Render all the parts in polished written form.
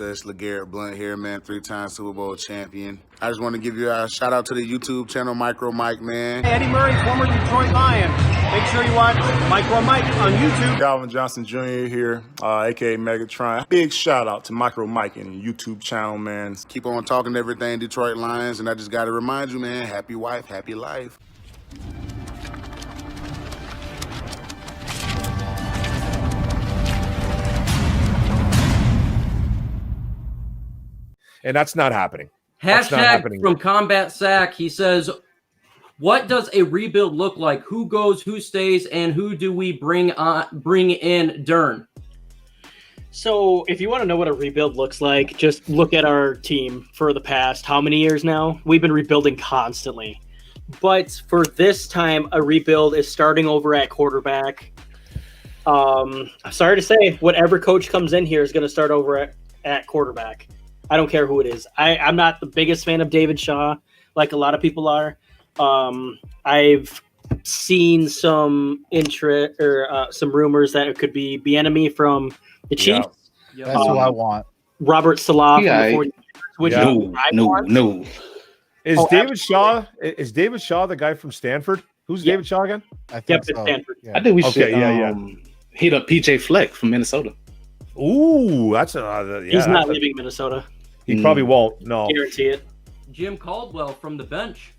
It's LeGarrette Blunt here, man, 3-time Super Bowl champion. I just want to give you a shout out to the YouTube channel, MicroMike, man. Eddie Murray, former Detroit Lion. Make sure you watch MicroMike on YouTube. Calvin Johnson Jr. here, a.k.a. Megatron. Big shout out to MicroMike and YouTube channel, man. Keep on talking everything Detroit Lions, and I just got to remind you, man, happy wife, happy life. And that's not happening. Hashtag from Combat Sack. He says, what does a rebuild look like? Who goes, who stays, and who do we bring in Dern? So if you want to know what a rebuild looks like, just look at our team for the past how many years now? We've been rebuilding constantly. But for this time, a rebuild is starting over at quarterback. I'm sorry to say, whatever coach comes in here is going to start over at quarterback. I don't care who it is. I'm not the biggest fan of David Shaw, like a lot of people are. I've seen some some rumors that it could be Bieniemy from the Chiefs. Yeah. That's what I want. Robert Salah from the 49ers. No. David Shaw? Is David Shaw the guy from Stanford? Who's David Shaw again? I think so. Stanford. Yeah. I think we should hit up PJ Fleck from Minnesota. Ooh, that's he's not leaving Minnesota. He probably won't. No, guarantee it. Jim Caldwell from the bench.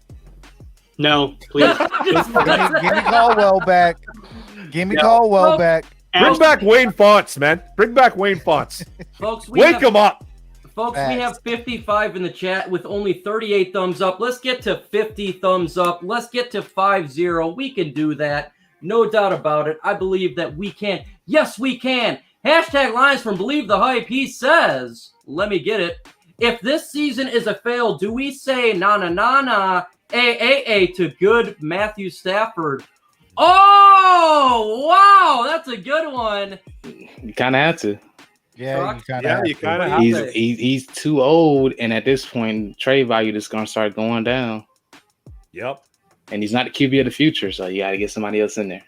No, please. Give me Caldwell back. Give me Caldwell back. Bring back Wayne Fonts, man. Bring back Wayne Fonts. Folks, wake him up. Folks, we have 55 in the chat with only 38 thumbs up. Let's get to 50 thumbs up. Let's get to 5-0. We can do that. No doubt about it. I believe that we can. Yes, we can. Hashtag Lions from Believe the Hype. He says, let me get it. If this season is a fail, do we say to good Matthew Stafford? Oh, wow. That's a good one. You kind of have to. Yeah, you kind of have to. He's too old, and at this point, trade value is going to start going down. Yep. And he's not the QB of the future, so you got to get somebody else in there.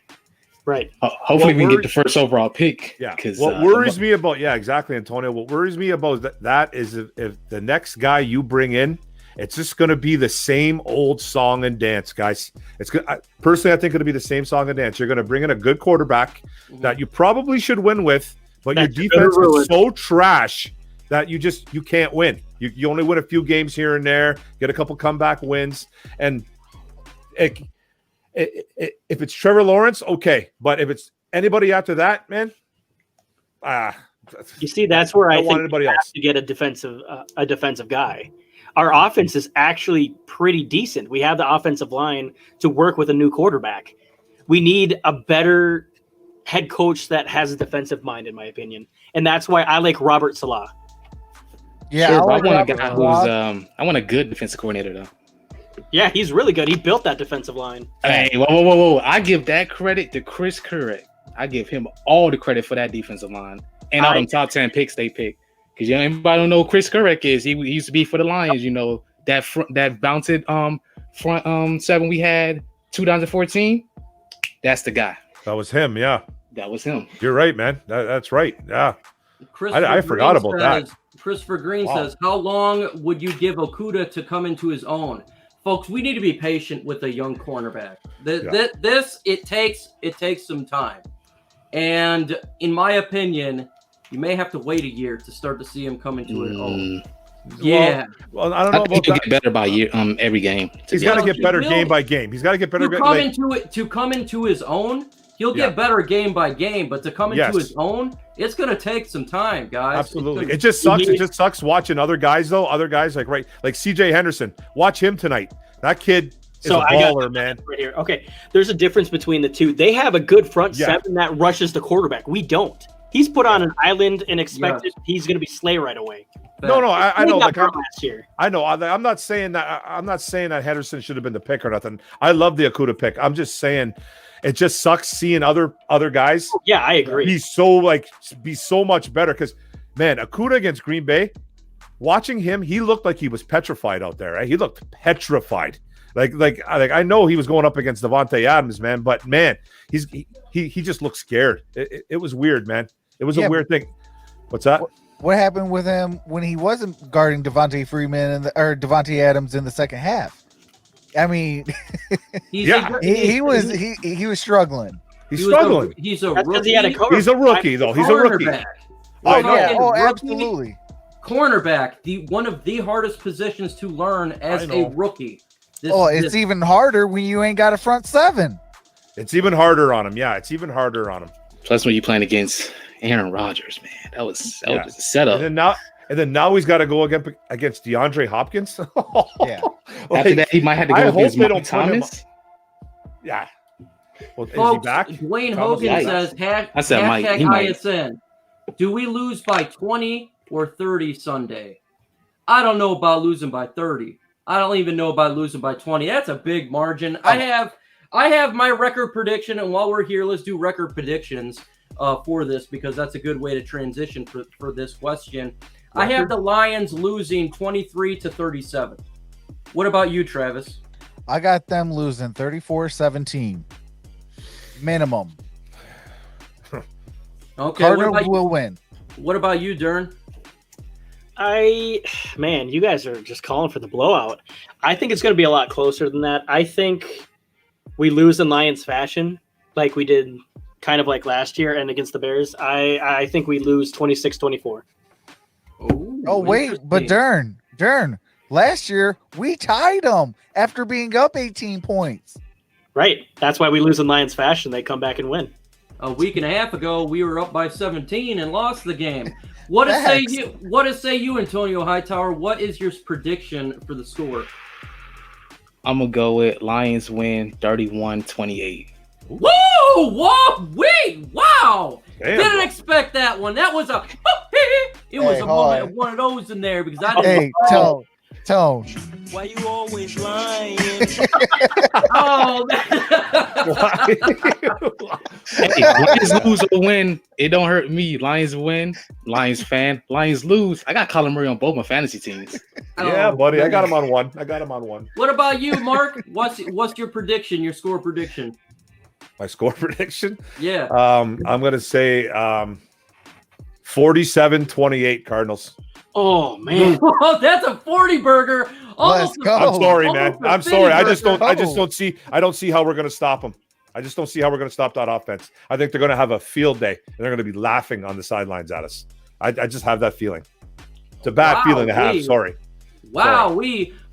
Right. Hopefully we can get the first overall pick. Yeah. What worries me about, exactly, Antonio. What worries me about that is if the next guy you bring in, it's just going to be the same old song and dance, guys. It's good. Personally, I think it'll be the same song and dance. You're going to bring in a good quarterback that you probably should win with, but your defense is so trash that you can't win. You only win a few games here and there, get a couple comeback wins, and if it's Trevor Lawrence, okay. But if it's anybody after that, man, you see, that's where I think anybody else to get a defensive guy. Our offense is actually pretty decent. We have the offensive line to work with a new quarterback. We need a better head coach that has a defensive mind, in my opinion, and that's why I like Robert Salah. Yeah, sure, I want a guy who's I want a good defensive coordinator though. Yeah, he's really good. He built that defensive line. Hey, whoa. I give that credit to Chris Currick. I give him all the credit for that defensive line. And all them top 10 picks they picked. Because anybody don't know who Chris Currick is. He used to be for the Lions, that bounted front seven we had 2014. That's the guy. That was him, yeah. That was him. You're right, man. That's right. Yeah. I forgot about that. Christopher Green says, how long would you give Okudah to come into his own? Folks, we need to be patient with a young cornerback. It takes some time. And in my opinion, you may have to wait a year to start to see him come into his own. Yeah. Well, I don't know about that. Get better by year, every game. He's got to get better game by game. He's got to get better. To come into his own, he'll get better game by game. But to come into his own, it's going to take some time, guys. Absolutely. It just sucks. It just sucks watching other guys, though. Other guys like CJ Henderson. Watch him tonight. That kid is a baller, man. Right here. Okay. There's a difference between the two. They have a good front seven that rushes the quarterback. We don't. He's put on an island and expected he's going to be Slay right away. No, I know. Like last year. I know. I'm not saying that. I'm not saying that Henderson should have been the pick or nothing. I love the Okudah pick. I'm just saying it just sucks seeing other guys. Yeah, I agree. Be so much better because, man, Okudah against Green Bay. Watching him, he looked like he was petrified out there. Right? He looked petrified. Like I know he was going up against Devontae Adams, man, but man, he just looked scared. It was weird, man. It was a weird thing. What's that? What happened with him when he wasn't guarding Devontae Freeman or Devontae Adams in the second half? I mean, he was struggling. He's struggling. He's a rookie. He's a rookie, though. He's a rookie. Oh, yeah. Oh, absolutely. Cornerback, one of the hardest positions to learn as a rookie. It's even harder when you ain't got a front seven. It's even harder on him. Yeah, it's even harder on him. Plus, when you're playing against Aaron Rodgers, man, that was a setup. And then now he's got to go against DeAndre Hopkins. Yeah. After that, he might have to go against Mike Thomas. Yeah. Well, folks, is he back? Dwayne Hogan says, hashtag ISN. Do we lose by 20 or 30 Sunday? I don't know about losing by 30. I don't even know about losing by 20. That's a big margin. I have my record prediction, and while we're here, let's do record predictions for this because that's a good way to transition for this question. I have the Lions losing 23-37. What about you, Travis? I got them losing 34-17. Minimum. Okay. Cardinals will win. What about you, Dern? Man, you guys are just calling for the blowout. I think it's going to be a lot closer than that. I think we lose in Lions fashion, like we did kind of like last year and against the Bears. I think we lose 26-24. Oh, wait, but Dern, last year we tied them after being up 18 points. Right. That's why we lose in Lions fashion. They come back and win. A week and a half ago, we were up by 17 and lost the game. What to say you, Antonio Hightower? What is your prediction for the score? I'm going to go with Lions win 31-28. Whoa! Wait! Wow! Damn. Didn't expect that one. That was a moment of one of those in there because I didn't. Hey, Tone. Why you always lying? Oh, Hey, Lions lose or win, it don't hurt me. Lions win, Lions fan. Lions lose, I got Kyler Murray on both my fantasy teams. Yeah, buddy, man. I got him on one. What about you, Mark? What's your prediction? Your score prediction? My score prediction? Yeah. I'm gonna say 47-28 Cardinals. Oh man, that's a 40 burger. Let's go. I'm sorry, man. I'm sorry. I just burger. don't see how we're gonna stop them. I just don't see how we're gonna stop that offense. I think they're gonna have a field day and they're gonna be laughing on the sidelines at us. I just have that feeling. It's a bad feeling to have. Sorry. Wow,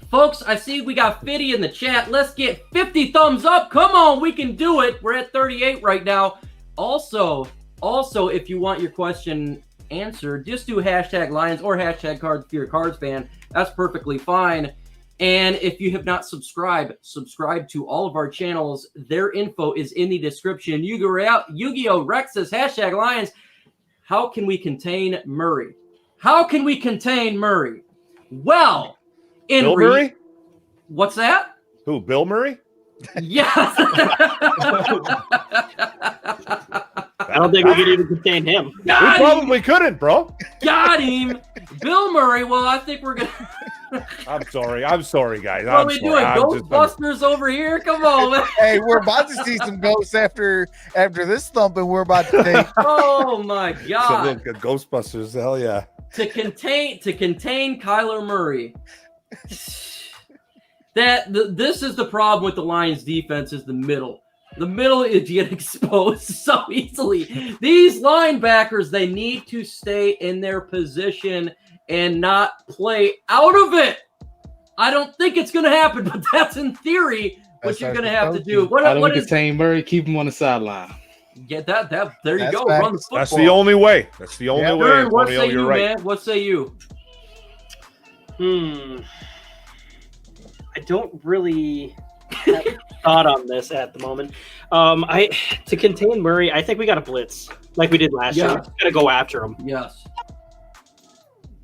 folks, I see we got 50 in the chat. Let's get 50 thumbs up. Come on, we can do it. We're at 38 right now. Also, if you want your question answered, just do hashtag Lions or hashtag Cards if you're a Cards fan. That's perfectly fine. And if you have not subscribe to all of our channels. Their info is in the description. Yu-Gi-Oh! Rex says hashtag Lions. How can we contain Murray? Well, Bill Murray? What's that? Who? Bill Murray? Yes. I don't think we could even contain him. We probably couldn't, bro. Got him. Bill Murray. Well, I think we're going to. I'm sorry, guys. What are we doing? Ghostbusters over here? Come on, man. Hey, we're about to see some ghosts after this thumping we're about to take. Oh, my God. Ghostbusters, hell yeah. To contain Kyler Murray. This is the problem with the Lions defense is the middle. The middle is getting exposed so easily. These linebackers, they need to stay in their position and not play out of it. I don't think it's going to happen, but that's in theory what you're going to have to do. What is contain Murray? Keep him on the sideline. Get that. There you go. Facts. Run the football. That's the only way. Vern, what say you, right, man? What say you? I don't really have a thought on this at the moment. To contain Murray, I think we got to blitz like we did last year. We got to go after him. Yes.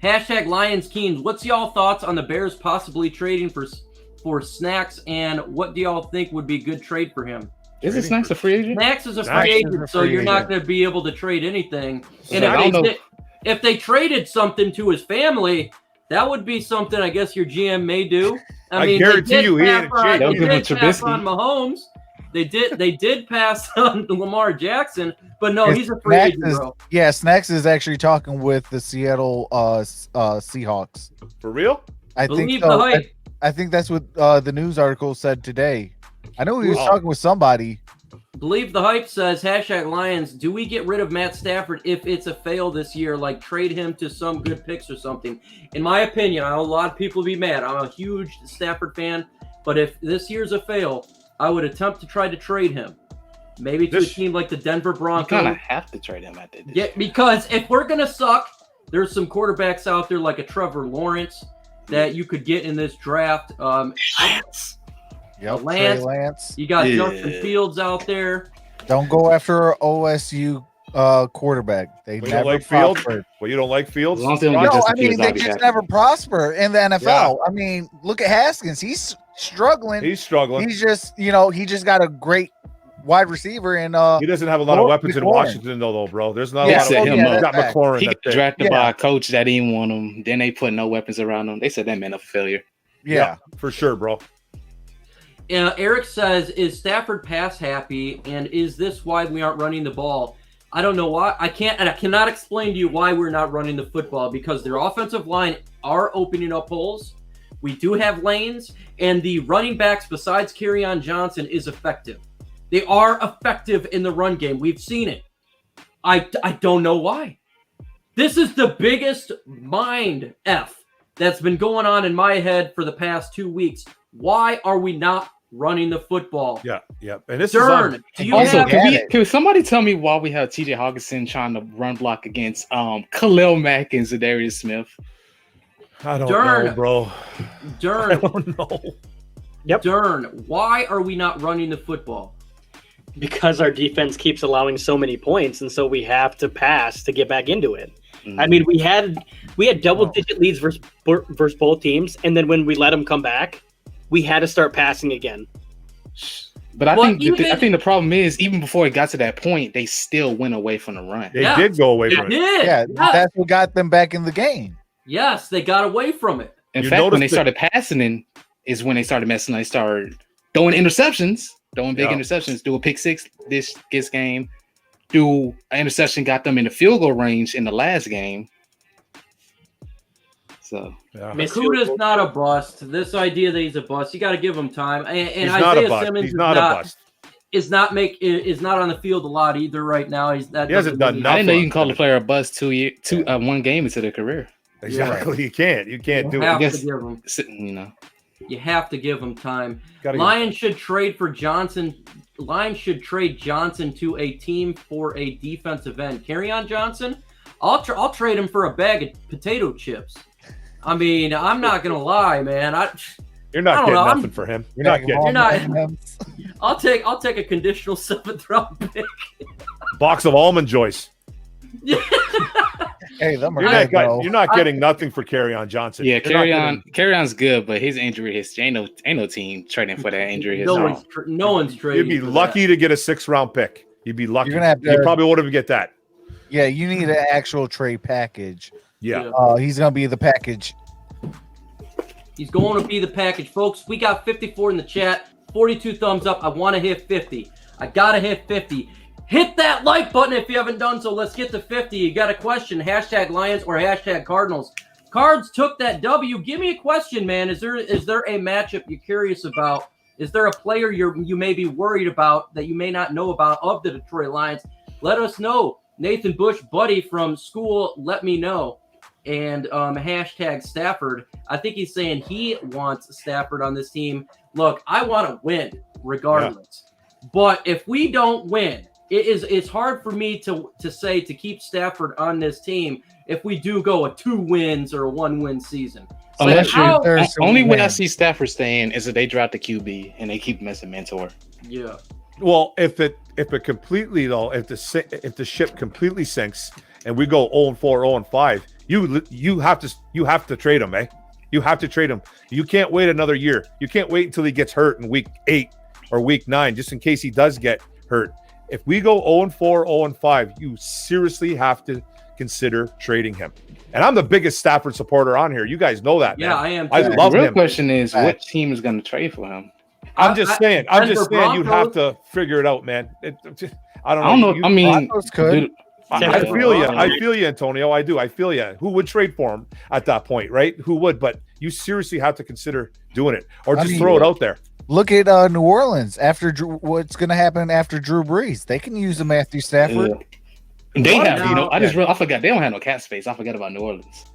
Hashtag Lions Keens. What's y'all thoughts on the Bears possibly trading for Snacks, and what do y'all think would be good trade for him? Isn't Snacks a free agent? Snacks is a free agent, so you're not going to be able to trade anything. And if they traded something to his family, that would be something I guess your GM may do. I mean, guarantee you he didn't trade. They did pass on Mahomes. They did pass on Lamar Jackson, but no, he's a free agent, bro. Yeah, Snacks is actually talking with the Seattle Seahawks. For real? I Believe think so. the hype. I think that's what the news article said today. I know he was talking with somebody. Believe the hype says #Lions. Do we get rid of Matt Stafford if it's a fail this year? Like trade him to some good picks or something? In my opinion, I know a lot of people will be mad. I'm a huge Stafford fan, but if this year's a fail, I would attempt to try to trade him. Maybe to a team like the Denver Broncos. You kind of have to trade him at this. Yeah, because if we're gonna suck, there's some quarterbacks out there like a Trevor Lawrence that you could get in this draft. Lance. Yep, Lance. You got Justin Fields out there. Don't go after OSU quarterback. They never prospered. Well, you don't like Fields? No, I mean they just never prosper in the NFL. Yeah. I mean, look at Haskins. He's struggling. He's struggling. He's just, he just got a great wide receiver, and he doesn't have a lot of weapons in Washington, though, bro. There's not a lot of weapons. Got McLaurin. He got drafted by a coach that didn't want him. Then they put no weapons around him. They said that man a failure. Yeah, for sure, bro. Eric says, is Stafford pass happy, and is this why we aren't running the ball? I don't know why. I cannot explain to you why we're not running the football, because their offensive line are opening up holes. We do have lanes, and the running backs besides Kerryon Johnson is effective. They are effective in the run game. We've seen it. I don't know why. This is the biggest mind F that's been going on in my head for the past 2 weeks. Why are we not running the football? Yeah. And this Dern, is also, can somebody tell me why we have TJ Hawkinson trying to run block against Khalil Mack and Zadarius Smith? I don't know, bro. Dern. I don't know. Yep. Dern, why are we not running the football? Because our defense keeps allowing so many points, and so we have to pass to get back into it. Mm-hmm. I mean, we had double-digit leads versus both teams, and then when we let them come back, we had to start passing again. But I think the problem is, even before it got to that point, they still went away from the run. They did go away from it. Yeah, that's what got them back in the game. Yes, they got away from it. In fact, when they started passing is when they started messing. They started throwing interceptions. Throwing big interceptions, do a pick six this game, do an interception, got them in the field goal range in the last game. So Makuda's not a bust. This idea that he's a bust, you got to give him time. And Isaiah Simmons is not on the field a lot either right now. He hasn't done nothing. I didn't know you can call a player a bust 1 game into their career. Exactly, you can't do it. You have to give him time. Lions should trade for Johnson. Lions should trade Johnson to a team for a defensive end. Kerryon Johnson, I'll trade him for a bag of potato chips. I mean, I'm not gonna lie, man. You're not getting nothing for him. You're not. I'll take a conditional 7th round pick. Box of almond joys. Hey, you're not getting nothing for Kerryon Johnson. Yeah, Kerryon's good, but his injury history ain't no team trading for that injury history. No one's trading. You'd be lucky to get a 6th round pick. You'd be lucky. You probably wouldn't get that. Yeah, you need an actual trade package. Yeah. He's gonna be the package. He's going to be the package, folks. We got 54 in the chat, 42 thumbs up. I want to hit 50. I gotta hit 50. Hit that like button if you haven't done so. Let's get to 50. You got a question, #Lions or #Cardinals. Cards took that W. Give me a question, man. Is there a matchup you're curious about? Is there a player you may be worried about that you may not know about of the Detroit Lions? Let us know. Nathan Bush, buddy from school, let me know. And #Stafford. I think he's saying he wants Stafford on this team. Look, I want to win regardless. Yeah. But if we don't win, it's hard for me to say to keep Stafford on this team if we do go a 2 wins or a 1-win season. Only way I see Stafford staying is if they drop the QB and they keep him as a mentor. Yeah. Well, if the ship completely sinks and we go 0-4, 0-5, you have to trade him, eh? You have to trade him. You can't wait another year. You can't wait until he gets hurt in week 8 or week 9, just in case he does get hurt. If we go 0-4, 0-5, you seriously have to consider trading him. And I'm the biggest Stafford supporter on here. You guys know that, man. Yeah, I am too. I love him. The real question is, what team is going to trade for him? I'm just saying. You'd have to figure it out, man. I don't know. I mean, could. I feel you, Antonio. I do. I feel you. Who would trade for him at that point, right? Who would? But you seriously have to consider doing it, or just throw it out there. Look at New Orleans after what's going to happen after Drew Brees. They can use a Matthew Stafford. They have, I forgot they don't have no cap space. I forgot about New Orleans.